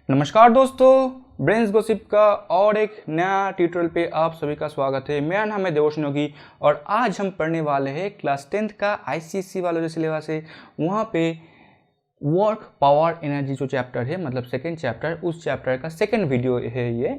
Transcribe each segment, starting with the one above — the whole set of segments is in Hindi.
नमस्कार दोस्तों, ब्रेन्स गॉसिप का और एक नया ट्यूटोरियल पे आप सभी का स्वागत है। मेरा नाम है देवोश योगी और आज हम पढ़ने वाले हैं क्लास 10th का आईसीएसई वाला जो सिलेबस है वहाँ पे वर्क पावर एनर्जी जो चैप्टर है, मतलब सेकेंड चैप्टर, उस चैप्टर का सेकेंड वीडियो है ये।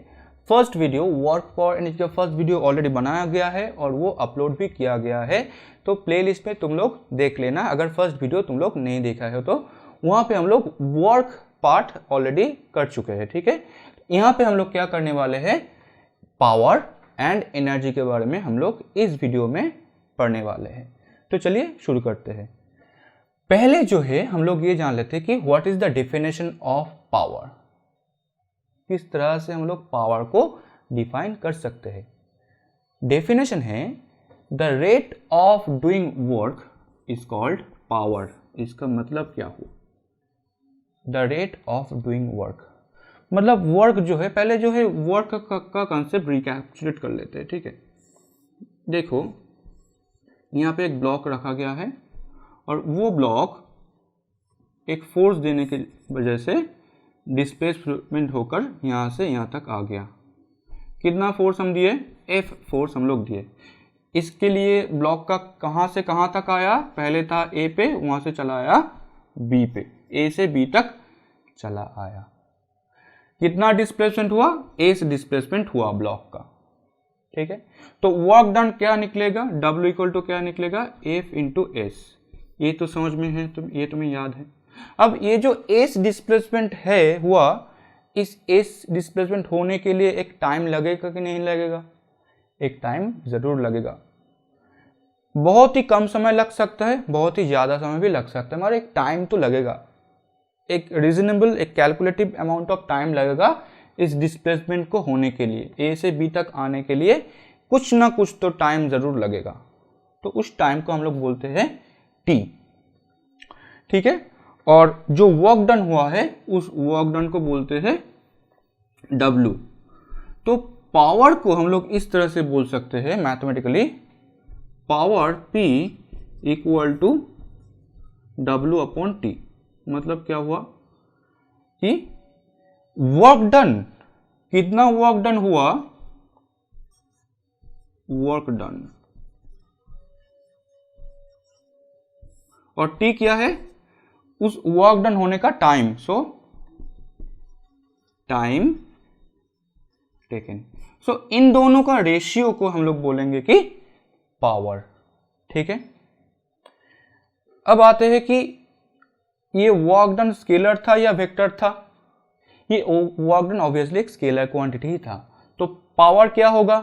First video work power energy का फर्स्ट वीडियो ऑलरेडी बनाया गया है और वो अपलोड भी किया गया है, तो प्लेलिस्ट में तुम लोग देख लेना अगर फर्स्ट वीडियो तुम लोग नहीं देखा है तो। वहाँ पे हम लोग वर्क पार्ट ऑलरेडी कर चुके हैं, ठीक है। यहाँ पे हम लोग क्या करने वाले हैं, पावर एंड एनर्जी के बारे में हम लोग इस वीडियो में पढ़ने वाले हैं। तो चलिए शुरू करते हैं। पहले जो है हम लोग ये जान लेते हैं कि what is the definition of power, किस तरह से हम लोग पावर को डिफाइन कर सकते हैं। डेफिनेशन है the rate of doing work is called power. इसका मतलब क्या हुआ, the rate of doing work, मतलब वर्क जो है, पहले जो है वर्क का कंसेप्ट रिकैप्चुलेट कर लेते हैं, ठीक है। देखो यहाँ पे एक ब्लॉक रखा गया है और वो ब्लॉक एक फोर्स देने की वजह से डिस्प्लेसमेंट होकर यहाँ से यहाँ तक आ गया। कितना फोर्स हम दिए, F फोर्स हम लोग दिए। इसके लिए ब्लॉक का कहाँ से कहाँ तक आया, पहले था A पे, वहाँ से चला आया B पे, A से B तक चला आया। कितना डिस्प्लेसमेंट हुआ, A से डिस्प्लेसमेंट हुआ ब्लॉक का, ठीक है। तो वर्क डन क्या निकलेगा, W इक्वल टू क्या निकलेगा, F इंटू S। ये तो समझ में है, ये तुम्हें याद है। अब ये जो S डिस्प्लेसमेंट है हुआ, इस S डिस्प्लेसमेंट होने के लिए एक टाइम लगेगा कि नहीं लगेगा, एक टाइम जरूर लगेगा। बहुत ही कम समय लग सकता है, बहुत ही ज़्यादा समय भी लग सकता है, मगर एक टाइम तो लगेगा। एक रीजनेबल, एक कैलकुलेटिव अमाउंट ऑफ टाइम लगेगा इस डिस्प्लेसमेंट को होने के लिए, A से B तक आने के लिए कुछ ना कुछ तो टाइम जरूर लगेगा। तो उस टाइम को हम लोग बोलते हैं T, ठीक है। और जो वर्क डन हुआ है उस वर्क डन को बोलते हैं W। तो पावर को हम लोग इस तरह से बोल सकते हैं mathematically, power P equal to W upon T। मतलब क्या हुआ कि वर्क डन, कितना वर्क डन हुआ, वर्क डन, और T क्या है, उस वर्क डन होने का time, so time taken. So इन दोनों का रेशियो को हम लोग बोलेंगे कि पावर, ठीक है। अब आते हैं कि ये वर्क डन स्केलर था या वेक्टर था। ये वर्क डन ऑब्वियसली एक स्केलर क्वांटिटी ही था, तो पावर क्या होगा,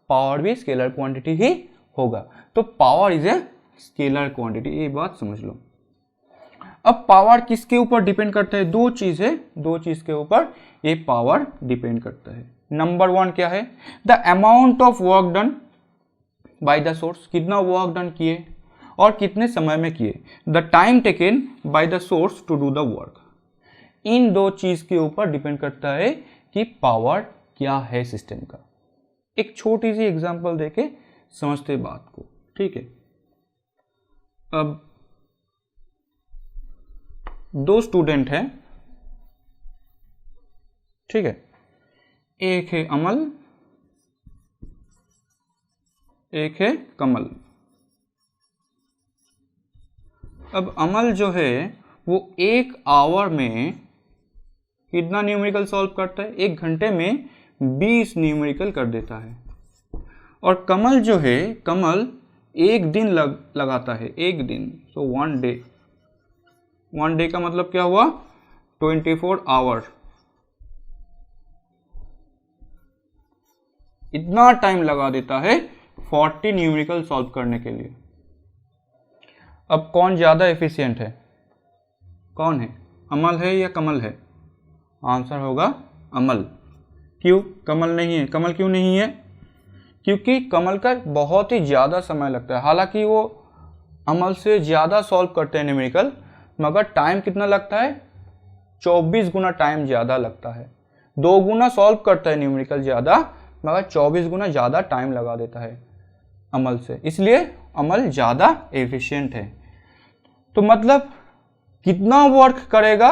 पावर भी स्केलर क्वांटिटी ही होगा। तो power is a scalar quantity, ये बात समझ लो। अब पावर किसके ऊपर डिपेंड करता है, दो चीज है, दो चीज के ऊपर ये पावर डिपेंड करता है। नंबर वन क्या है, the amount of work done by the source, कितना वर्क डन किए और कितने समय में किए। The time taken by the source to do the work. इन दो चीज के ऊपर डिपेंड करता है कि पावर क्या है सिस्टम का। एक छोटी सी एग्जांपल देके समझते बात को, ठीक है। अब दो स्टूडेंट हैं, ठीक है, एक है अमल, एक है कमल। अब अमल जो है वो 1 आवर में कितना न्यूमेरिकल सॉल्व करता है, 1 घंटे में 20 न्यूमेरिकल कर देता है। और कमल जो है, कमल 1 दिन लगाता है, 1 दिन, सो 1 डे। 1 डे का मतलब क्या हुआ, 24 आवर। इतना टाइम लगा देता है 40 न्यूमेरिकल सॉल्व करने के लिए। अब कौन ज़्यादा एफिशिएंट है, कौन है, अमल है या कमल है, आंसर होगा अमल। क्यों कमल नहीं है, कमल क्यों नहीं है, क्योंकि कमल का बहुत ही ज़्यादा समय लगता है। हालांकि वो अमल से ज़्यादा सॉल्व करते हैं न्यूमेरिकल, मगर टाइम कितना लगता है, 24 गुना टाइम ज़्यादा लगता है। 2 गुना सॉल्व करता है न्यूमेरिकल ज़्यादा, मगर 24 गुना ज़्यादा टाइम लगा देता है अमल से, इसलिए अमल ज़्यादा एफिशिएंट है। तो मतलब कितना वर्क करेगा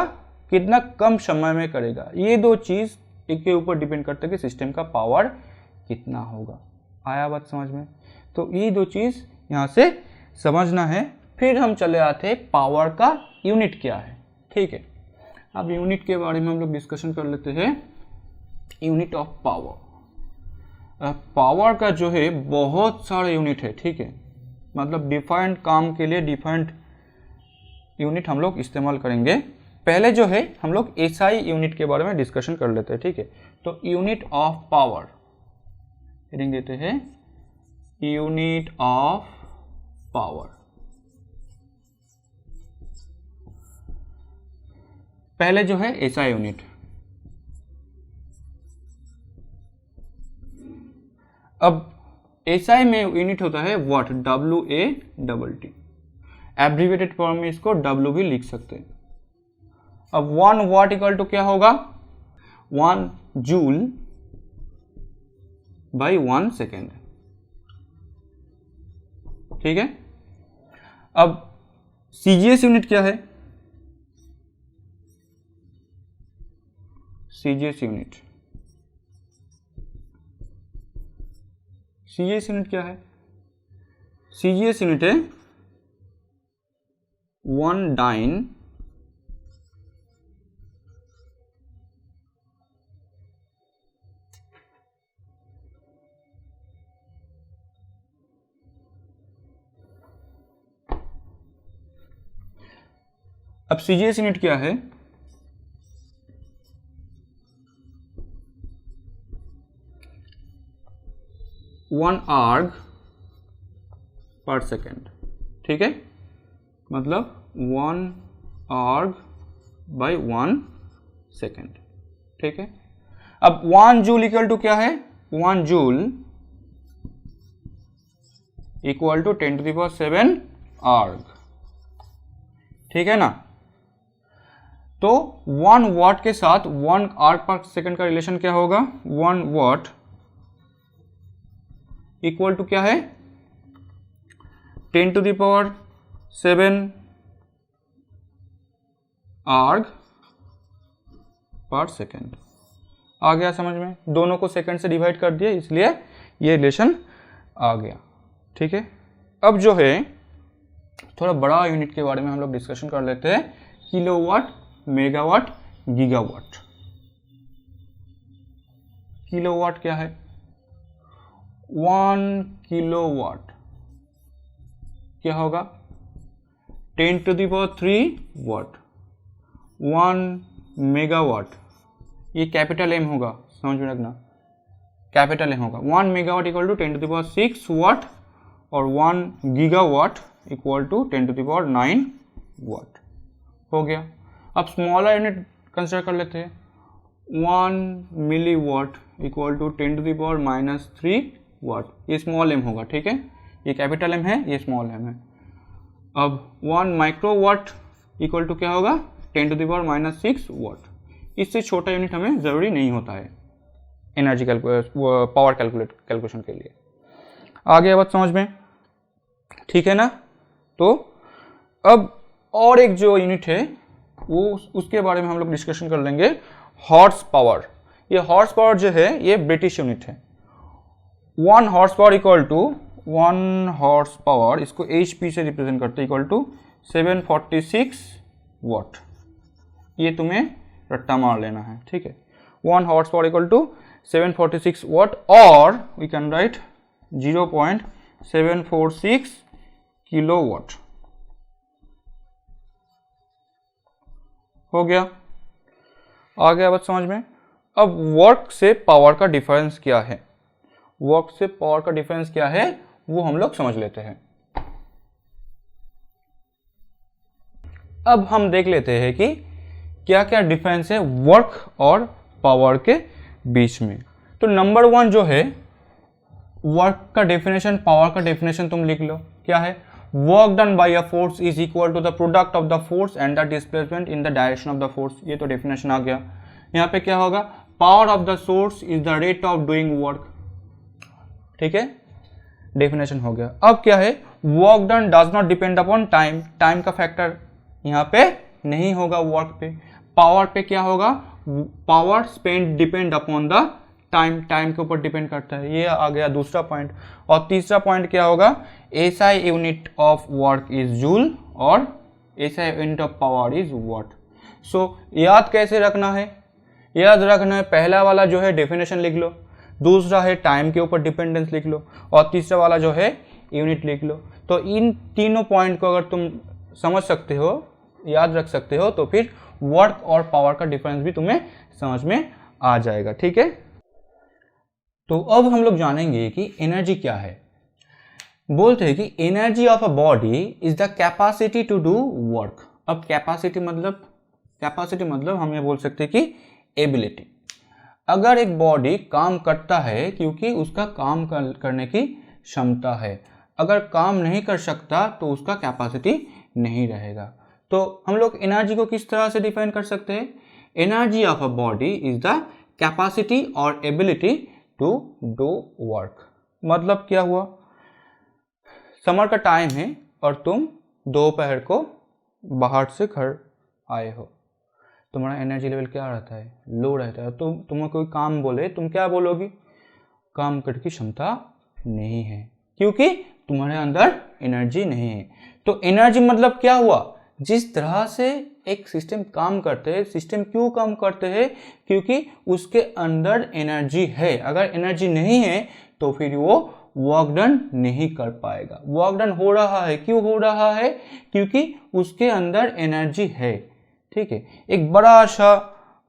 कितना कम समय में करेगा। ये दो चीज़ एक के ऊपर डिपेंड करते हैं कि सिस्टम का पावर कितना होगा। आया बात समझ में? तो ये दो चीज़ यहाँ से समझना है। फिर हम चले आते हैं पावर का यूनिट क्या है। ठीक है, अब यूनिट के बारे में हम लोग डिस्कशन कर लेते हैं। यूनिट ऑफ पावर, पावर का जो है बहुत सारे यूनिट है। ठीक है, मतलब डिफाइंड काम के लिए डिफाइंड यूनिट हम लोग इस्तेमाल करेंगे। पहले जो है हम लोग एसआई यूनिट के बारे में डिस्कशन कर लेते हैं। ठीक है, तो यूनिट ऑफ पावर हेडिंग देते हैं यूनिट ऑफ पावर। पहले जो है एसआई यूनिट। अब एसआई में यूनिट होता है वाट, WATT। एब्रीवेटेड फॉर्म में इसको W भी लिख सकते हैं। अब 1 वाट इक्वल टू क्या होगा, 1 जूल बाई 1 सेकेंड। ठीक है, अब सीजीएस यूनिट क्या है, सीजीएस यूनिट, सीजीएस यूनिट क्या है, सीजीएस यूनिट है 1 डाइन अब सीजीएस यूनिट क्या है, 1 आर्ग पर सेकेंड। ठीक है, मतलब 1 आर्ग बाई 1 सेकेंड। ठीक है, अब 1 जूल इक्वल टू क्या है, 1 जूल इक्वल टू 10⁷ आर्ग। ठीक है ना, तो 1 वाट के साथ 1 आर्ग पर सेकेंड का रिलेशन क्या होगा, 1 वाट इक्वल टू क्या है, 10⁷ आर्ग पर सेकेंड। आ गया समझ में, दोनों को सेकेंड से डिवाइड कर दिया इसलिए ये रिलेशन आ गया। ठीक है, अब जो है थोड़ा बड़ा यूनिट के बारे में हम लोग डिस्कशन कर लेते हैं, किलोवाट, मेगावाट, गीगावाट। किलोवाट क्या है, 1 किलोवाट क्या होगा, 10⁻³ वाट। 1 मेगावाट, ये कैपिटल एम होगा, समझ में रखना, कैपिटल एम होगा। 1 मेगावाट इक्वल टू 10⁶ वाट और 1 गीगावाट इक्वल टू 10⁹ वाट हो गया। अब स्मॉलर यूनिट कंसिडर कर लेते हैं, 1 मिलीवाट इक्वल टू 10⁻³ वाट, ये स्मॉल एम होगा। ठीक है, ये कैपिटल एम है, ये स्मॉल एम है। अब 1 माइक्रोवाट इक्वल टू क्या होगा, 10⁻⁻6 वाट। इससे छोटा यूनिट हमें ज़रूरी नहीं होता है एनर्जी पावर कैलकुलेशन के लिए। आ गया बात समझ में, ठीक है ना। तो अब और एक जो यूनिट है वो उसके बारे में हम लोग डिस्कशन कर लेंगे, हॉर्स पावर। ये हॉर्स पावर जो है ये ब्रिटिश यूनिट है। 1 horse power equal to 1 horse power, इसको HP से रिप्रेजेंट करते हैं, इक्वल टू 746 वाट। ये तुम्हें रट्टा मार लेना है। ठीक है, 1 हॉर्स पावर इक्वल टू 746 वाट, और वी कैन राइट 0.746 किलोवाट हो गया। आ गया बात समझ में। अब वर्क से पावर का डिफरेंस क्या है, वर्क से पावर का डिफरेंस क्या है वो हम लोग समझ लेते हैं। अब हम देख लेते हैं कि क्या क्या डिफरेंस है वर्क और पावर के बीच में। तो नंबर 1 जो है वर्क का डेफिनेशन, पावर का डेफिनेशन तुम लिख लो, क्या है, work done by a force is equal to the product of the force and the displacement in the direction of the force. ये तो डेफिनेशन आ गया। यहाँ पे क्या होगा, power of the source is the rate of doing work. ठीक है, डेफिनेशन हो गया। अब क्या है, work done does not depend upon time, time का फैक्टर यहाँ पे नहीं होगा वर्क पे। पावर पे क्या होगा, power spend depend upon the time, time के ऊपर डिपेंड करता है। ये आ गया दूसरा पॉइंट। और तीसरा पॉइंट क्या होगा, SI unit of work is joule और SI unit of power is watt. So याद कैसे रखना है, याद रखना है पहला वाला जो है डेफिनेशन लिख लो, दूसरा है टाइम के ऊपर डिपेंडेंस लिख लो, और तीसरा वाला जो है यूनिट लिख लो। तो इन तीनों पॉइंट को अगर तुम समझ सकते हो, याद रख सकते हो, तो फिर वर्क और पावर का डिफरेंस भी तुम्हें समझ में आ जाएगा। ठीक है, तो अब हम लोग जानेंगे कि एनर्जी क्या है। बोलते हैं कि energy of a body is the capacity to do work. अब कैपेसिटी मतलब हम ये बोल सकते हैं कि एबिलिटी। अगर एक बॉडी काम करता है क्योंकि उसका काम करने की क्षमता है, अगर काम नहीं कर सकता तो उसका कैपेसिटी नहीं रहेगा। तो हम लोग एनर्जी को किस तरह से डिफाइन कर सकते हैं, energy of a body is the capacity और एबिलिटी टू डू वर्क। मतलब क्या हुआ, समर का टाइम है और तुम दोपहर को बाहर से घर आए हो, तुम्हारा एनर्जी लेवल क्या रहता है, लो रहता है। तो तुम्हें कोई काम बोले, तुम क्या बोलोगी, काम करने की क्षमता नहीं है, क्योंकि तुम्हारे अंदर एनर्जी नहीं है। तो एनर्जी मतलब क्या हुआ, जिस तरह से एक सिस्टम काम करते हैं, सिस्टम क्यों काम करते हैं, क्योंकि उसके अंदर एनर्जी है। अगर एनर्जी नहीं है तो फिर वो वर्क डन नहीं कर पाएगा। वर्क डन हो रहा है, क्यों हो रहा है, क्योंकि उसके अंदर एनर्जी है। ठीक है, एक बड़ा सा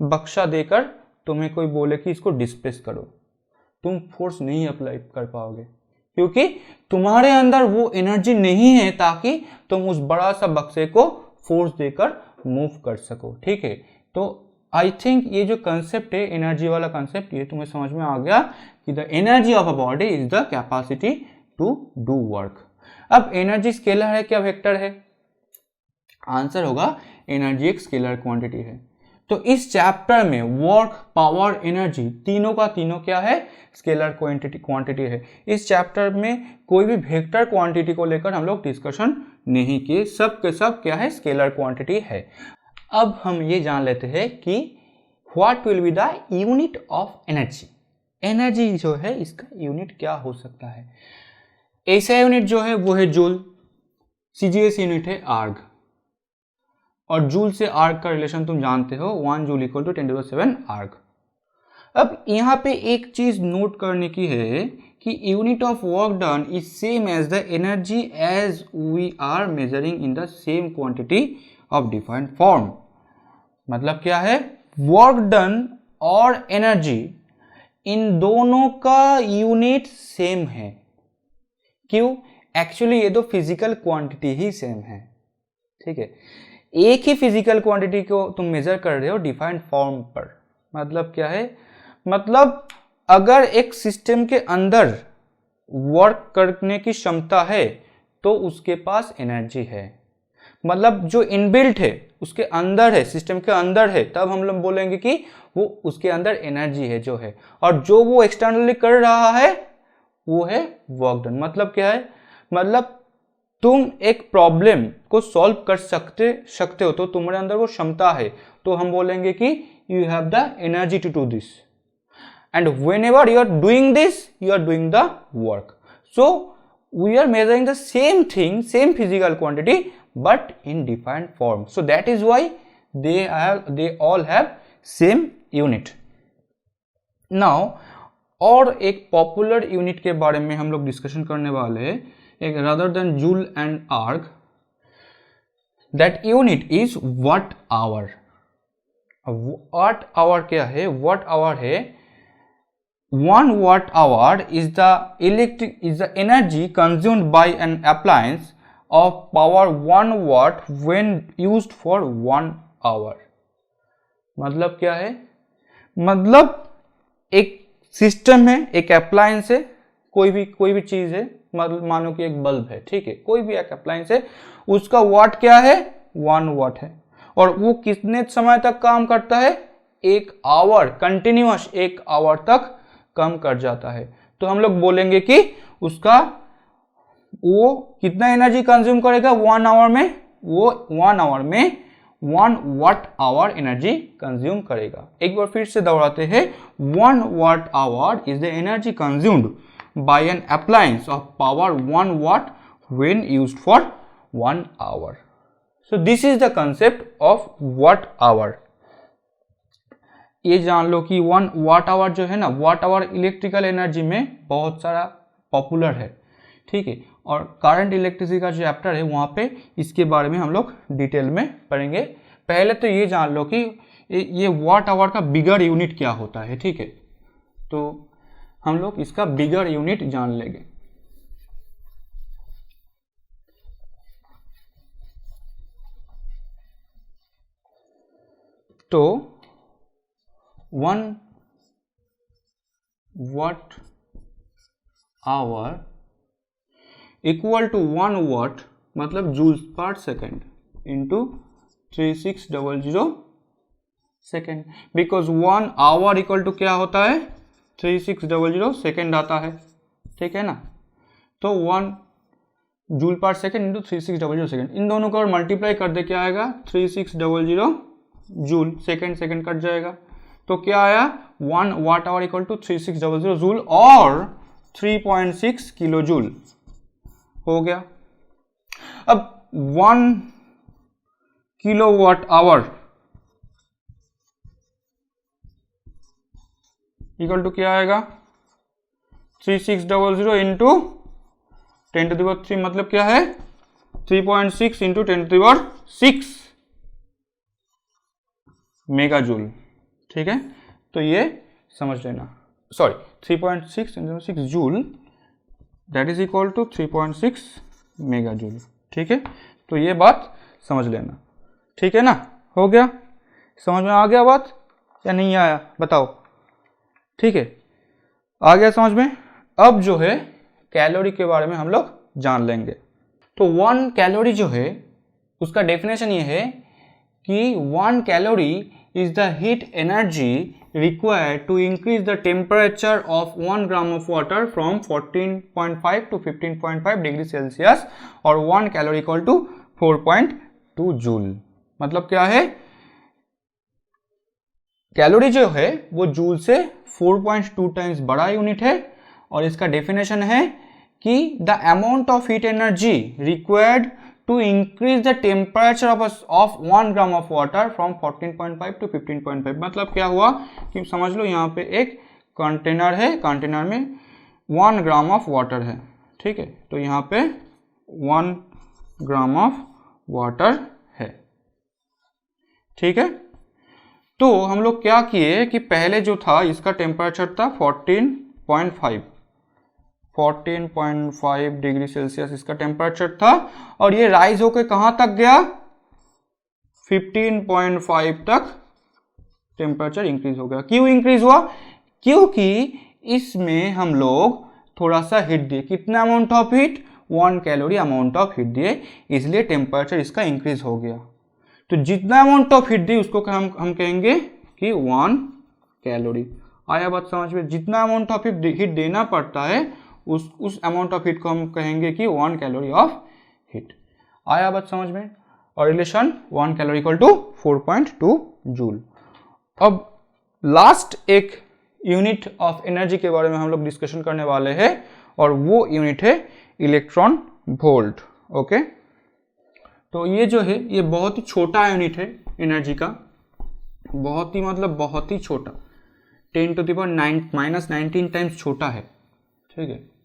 बक्सा देकर तुम्हें कोई बोले कि इसको डिस्प्लेस करो, तुम फोर्स नहीं अप्लाई कर पाओगे, क्योंकि तुम्हारे अंदर वो एनर्जी नहीं है ताकि तुम उस बड़ा सा बक्से को फोर्स देकर मूव कर सको। ठीक है, तो आई थिंक ये जो कंसेप्ट है, एनर्जी वाला कंसेप्ट, ये तुम्हें समझ में आ गया कि the energy of a body is the capacity to do work. अब एनर्जी स्केलर है क्या वेक्टर है, आंसर होगा एनर्जी एक स्केलर क्वांटिटी है। तो इस चैप्टर में वर्क, पावर, एनर्जी तीनों का तीनों क्या है, स्केलर क्वांटिटी है। इस चैप्टर में कोई भी वेक्टर क्वांटिटी को लेकर हम लोग डिस्कशन नहीं किए, सब के सब क्या है, स्केलर क्वांटिटी है। अब हम ये जान लेते हैं कि what will be the unit of energy. Energy जो है इसका यूनिट क्या हो सकता है। ऐसा यूनिट जो है वो है जूल, सीजीएस यूनिट है आर्ग, और जूल से आर्ग का रिलेशन तुम जानते हो, 1 जूल इक्वल टू 10⁻⁷ आर्ग। अब यहाँ पे एक चीज नोट करने की है कि unit of work done is same as the energy as we are measuring in the same quantity of defined form. मतलब क्या है, वर्क डन और एनर्जी इन दोनों का यूनिट सेम है। क्यों, एक्चुअली ये दो फिजिकल क्वांटिटी ही सेम है। ठीक है, एक ही फिजिकल क्वांटिटी को तुम मेजर कर रहे हो डिफाइंड फॉर्म पर। मतलब क्या है, मतलब अगर एक सिस्टम के अंदर वर्क करने की क्षमता है तो उसके पास एनर्जी है। मतलब जो इनबिल्ट है उसके अंदर है, सिस्टम के अंदर है, तब हम लोग बोलेंगे कि वो उसके अंदर एनर्जी है जो है, और जो वो एक्सटर्नली कर रहा है वो है वर्क डन। मतलब क्या है, मतलब तुम एक प्रॉब्लम को सॉल्व कर सकते हो, तो तुम्हारे अंदर वो क्षमता है, तो हम बोलेंगे कि you have the energy to do this, and whenever you are doing this you are doing the work. So we are measuring the same thing, same physical quantity, but in defined form. So that is why they all have same unit. Now और एक पॉपुलर यूनिट के बारे में हम लोग डिस्कशन करने वाले हैं, एक rather than joule and arg, that unit is watt hour. watt hour क्या है, watt hour है 1 watt hour is the energy consumed by an appliance of power 1 watt when used for 1 hour. मतलब क्या है, मतलब एक सिस्टम है, एक अप्लायंस है, कोई भी चीज है, मतलब मानो कि एक बल्ब है, ठीक है, कोई भी एक अप्लायंस है, उसका वाट क्या है, 1 वाट है, और वो कितने समय तक काम करता है, 1 आवर, कंटिन्यूअस 1 आवर तक काम कर जाता है। तो हम लोग बोलेंगे कि उसका वो कितना एनर्जी कंज्यूम करेगा 1 आवर में, वो 1 आवर में 1 वाट आवर एनर्जी कंज्यूम करेगा। एक बार फिर से दोहराते हैं, 1 watt hour is the energy consumed by an appliance of power 1 watt when used for 1 hour. So this is the concept of watt hour. ये जान लो कि 1 वाट आवर जो है ना, वाट आवर इलेक्ट्रिकल एनर्जी में बहुत सारा पॉपुलर है, ठीक है। और करंट इलेक्ट्रिसिटी का जो चैप्टर है वहाँ पे इसके बारे में हम लोग डिटेल में पढ़ेंगे। पहले तो ये जान लो कि ये वाट आवर का बिगर यूनिट क्या होता है, ठीक है। तो हम लोग इसका बिगर यूनिट जान लेंगे। तो 1 watt hour equal to 1 watt मतलब जूल्स पर second into 3600 second, because 1 hour equal to क्या होता है, 3600 सेकेंड आता है, ठीक है ना। तो 1 जूल पर सेकेंड इंटू 3600 सेकेंड, इन दोनों को और मल्टीप्लाई कर दे क्या आएगा, 3600 जूल, सेकेंड सेकेंड कट जाएगा। तो क्या आया, 1 watt hour equal to 3600 joule और 3.6 किलो जूल हो गया। अब 1 kilo watt hour equal to क्या आएगा, 3600 इंटू 10⁻³ मतलब क्या है, 3.6 इंटू 10⁻6 मेगा जूल, ठीक है। तो ये समझ लेना, sorry 3.6 into 6 joule that is equal to 3.6 mega joule, ठीक है। तो ये बात समझ लेना, ठीक है ना। हो गया, समझ में आ गया बात या नहीं आया बताओ, ठीक है। आ गया समझ में। अब जो है कैलोरी के बारे में हम लोग जान लेंगे। तो 1 कैलोरी जो है उसका डेफिनेशन ये है कि 1 calorie is the heat energy required to increase the temperature of 1 gram of water from 14.5 to 15.5 degree Celsius और 1 calorie equal to 4.2 joule। मतलब क्या है, कैलोरी जो है वो जूल से 4.2 टाइम्स बड़ा यूनिट है और इसका डेफिनेशन है कि the amount of heat energy required to increase the temperature of 1 gram of water from 14.5 to 15.5। मतलब क्या हुआ कि समझ लो यहाँ पे एक कंटेनर है, कंटेनर में 1 ग्राम ऑफ वाटर है, ठीक है। तो यहाँ पे 1 ग्राम ऑफ वाटर है, ठीक है। तो हम लोग क्या किए कि पहले जो था इसका टेम्परेचर था 14.5 डिग्री सेल्सियस इसका टेम्परेचर था और ये राइज होकर कहां तक गया, 15.5 तक टेम्परेचर इंक्रीज हो गया। क्यों इंक्रीज हुआ, क्योंकि इसमें हम लोग थोड़ा सा हीट दिए, कितना amount of heat, 1 calorie amount of heat दिए, इसलिए टेम्परेचर इसका इंक्रीज हो गया। तो जितना अमाउंट ऑफ हीट दी उसको हम कहेंगे कि 1 कैलोरी। आया बात समझ में, जितना अमाउंट ऑफ हीट देना पड़ता है उस अमाउंट ऑफ हीट को हम कहेंगे कि 1 कैलोरी ऑफ हीट। आया बात समझ में। और relation 1 calorie equal to 4.2 joule. अब लास्ट एक यूनिट ऑफ एनर्जी के बारे में हम लोग डिस्कशन करने वाले हैं और वो यूनिट है इलेक्ट्रॉन वोल्ट। ओके, तो ये जो है ये बहुत ही छोटा यूनिट है एनर्जी का, बहुत ही मतलब बहुत ही छोटा, 10⁻⁻19 टाइम्स छोटा है, ठीक है।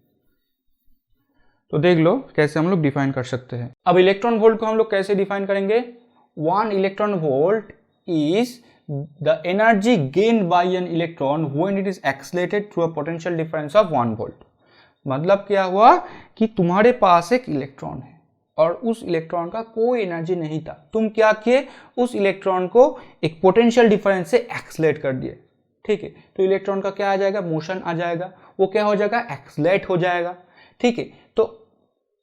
तो देख लो कैसे हम लोग डिफाइन कर सकते हैं। अब इलेक्ट्रॉन वोल्ट को हम लोग कैसे डिफाइन करेंगे, 1 electron volt is the energy gained by an electron when it is accelerated through a potential difference of 1 volt. मतलब क्या हुआ कि तुम्हारे पास एक इलेक्ट्रॉन है और उस इलेक्ट्रॉन का कोई एनर्जी नहीं था, तुम क्या किए, उस इलेक्ट्रॉन को एक पोटेंशियल डिफरेंस से एक्सेलरेट कर दिए, ठीक है। तो इलेक्ट्रॉन का क्या आ जाएगा, मोशन आ जाएगा, वो क्या हो जाएगा, एक्सेलरेट हो जाएगा, ठीक है। तो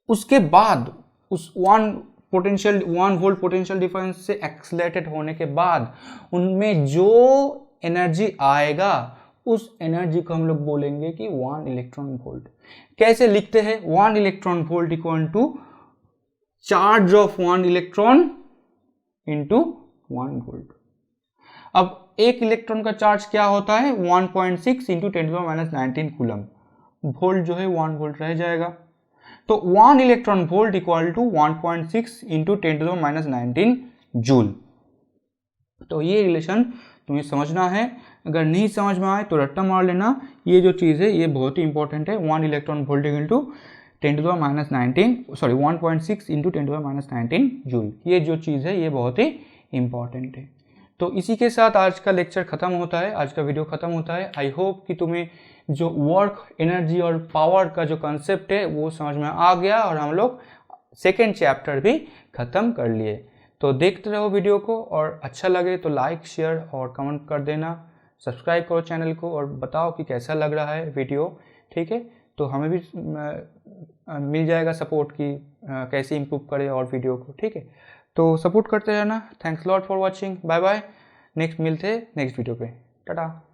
उसके बाद उस 1 वोल्ट पोटेंशियल डिफरेंस से एक्सेलरेटेड होने के बाद उनमें जो एनर्जी आएगा उस एनर्जी को हम लोग बोलेंगे कि 1 इलेक्ट्रॉन वोल्ट। कैसे लिखते हैं, 1 electron volt equal to charge of 1 electron into 1 volt. अब एक इलेक्ट्रॉन का चार्ज क्या होता है 1.6 इंटू 10⁻19 कूलम, वोल्ट जो है 1 वोल्ट रह जाएगा। तो 1 electron volt equal to 1.6 into 10⁻19 joule. तो ये रिलेशन तुम्हें समझना है, अगर नहीं समझ में आए तो रट्टा मार लेना। ये जो चीज़ है ये बहुत ही इंपॉर्टेंट है, 1 electron volt into 1.6 into 10⁻19 joule, ये जो चीज़ है ये बहुत ही इंपॉर्टेंट है। तो इसी के साथ आज का लेक्चर ख़त्म होता है, आज का वीडियो ख़त्म होता है। आई होप कि तुम्हें जो वर्क, एनर्जी और पावर का जो कंसेप्ट है वो समझ में आ गया और हम लोग सेकेंड चैप्टर भी ख़त्म कर लिए। तो देखते रहो वीडियो को, और अच्छा लगे तो लाइक, शेयर और कमेंट कर देना। सब्सक्राइब करो चैनल को और बताओ कि कैसा लग रहा है वीडियो, ठीक है। तो हमें भी मिल जाएगा सपोर्ट कि कैसे इम्प्रूव करें और वीडियो को, ठीक है। तो सपोर्ट करते रहना। Thanks lot for watching, bye bye. Next मिलते हैं नेक्स्ट वीडियो पे, टाटा।